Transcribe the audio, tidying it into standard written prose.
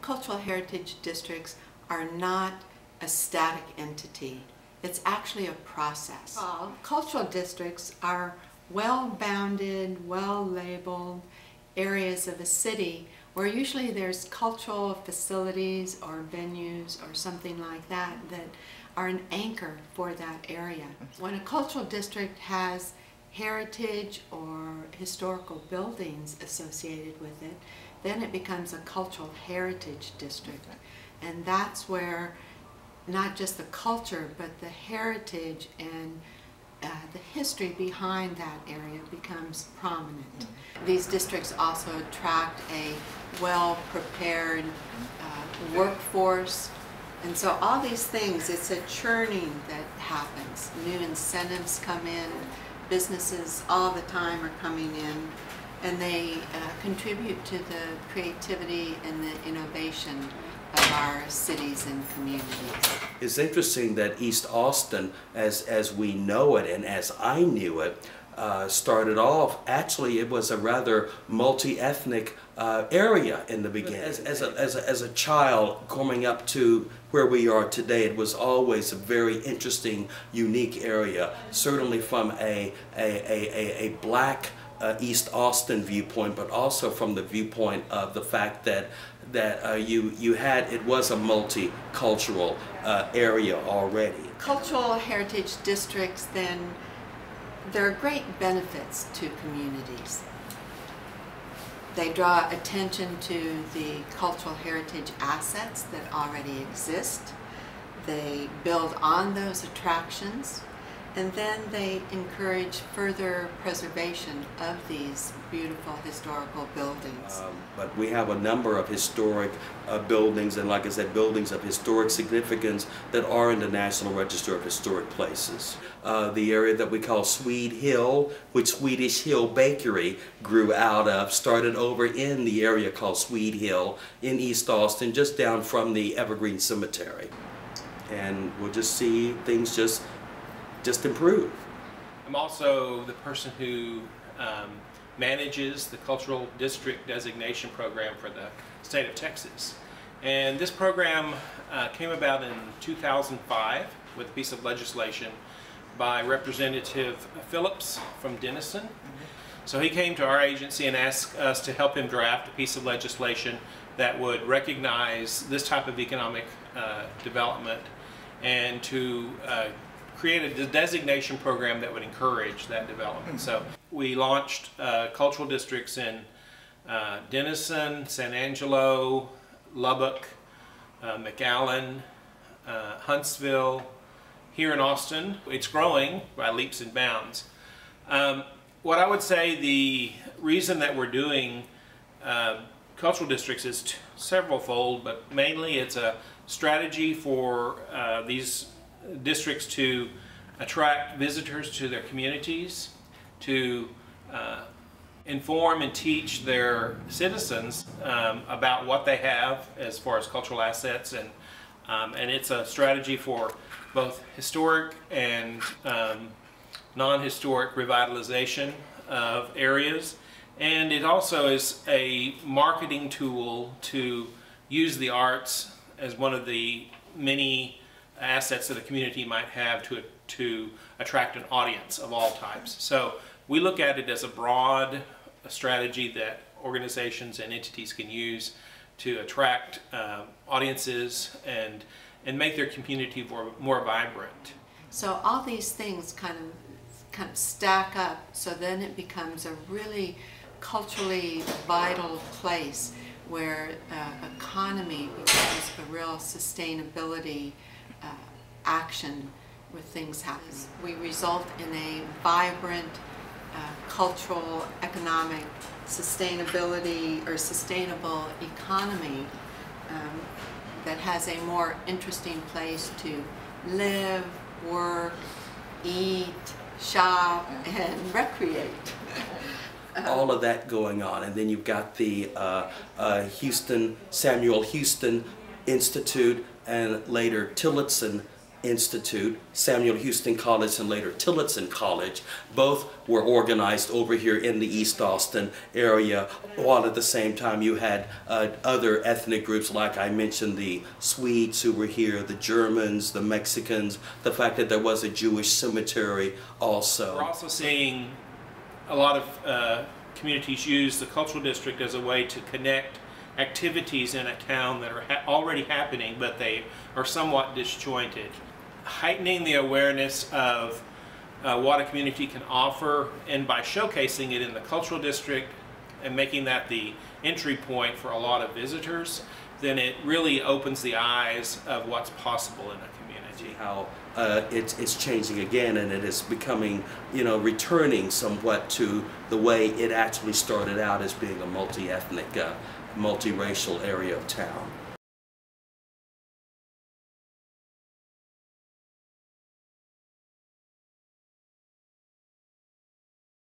cultural heritage districts are not a static entity. It's actually a process. Cultural districts are well-bounded, well-labeled areas of a city where usually there's cultural facilities or venues or something like that that are an anchor for that area. When a cultural district has heritage or historical buildings associated with it, then it becomes a cultural heritage district. And that's where not just the culture, but the heritage and the history behind that area becomes prominent. These districts also attract a well-prepared workforce. And so all these things, it's a churning that happens. New incentives come in, businesses all the time are coming in, and they contribute to the creativity and the innovation of our cities and communities. It's interesting that East Austin, as we know it and as I knew it, started off, actually it was a rather multi-ethnic area in the beginning. As a child coming up to where we are today, it was always a very interesting, unique area, certainly from a black East Austin viewpoint, but also from the viewpoint of the fact that it was a multicultural area already. Cultural heritage districts, then, there are great benefits to communities. They draw attention to the cultural heritage assets that already exist. They build on those attractions, and then they encourage further preservation of these beautiful historical buildings. But we have a number of historic buildings, and like I said, buildings of historic significance that are in the National Register of Historic Places. The area that we call Swede Hill, which Swedish Hill Bakery grew out of, started over in the area called Swede Hill in East Austin, just down from the Evergreen Cemetery. And we'll just see things just improve. I'm also the person who manages the Cultural District Designation Program for the state of Texas. And this program came about in 2005 with a piece of legislation by Representative Phillips from Denison. So he came to our agency and asked us to help him draft a piece of legislation that would recognize this type of economic development and to create a designation program that would encourage that development. So we launched cultural districts in Denison, San Angelo, Lubbock, McAllen, Huntsville, here in Austin. It's growing by leaps and bounds. What I would say the reason that we're doing cultural districts is several-fold, but mainly it's a strategy for these districts to attract visitors to their communities, to inform and teach their citizens about what they have as far as cultural assets, and it's a strategy for both historic and non-historic revitalization of areas, and it also is a marketing tool to use the arts as one of the many assets that a community might have to attract an audience of all types. So we look at it as a broad strategy that organizations and entities can use to attract audiences and make their community more vibrant. So all these things kind of stack up, so then it becomes a really culturally vital place where economy becomes a real sustainability action where things happen. We result in a vibrant cultural, economic sustainability or sustainable economy that has a more interesting place to live, work, eat, shop, and recreate. All of that going on, and then you've got the Samuel Houston Institute, and later Tillotson Institute, Samuel Houston College, and later Tillotson College. Both were organized over here in the East Austin area, while at the same time you had other ethnic groups, like I mentioned, the Swedes who were here, the Germans, the Mexicans, the fact that there was a Jewish cemetery also. We're also seeing a lot of communities use the cultural district as a way to connect activities in a town that are already happening, but they are somewhat disjointed. Heightening the awareness of what a community can offer, and by showcasing it in the cultural district and making that the entry point for a lot of visitors, then it really opens the eyes of what's possible in a community. How it's changing again, and it is becoming, returning somewhat to the way it actually started out as being a multi-ethnic, multiracial area of town.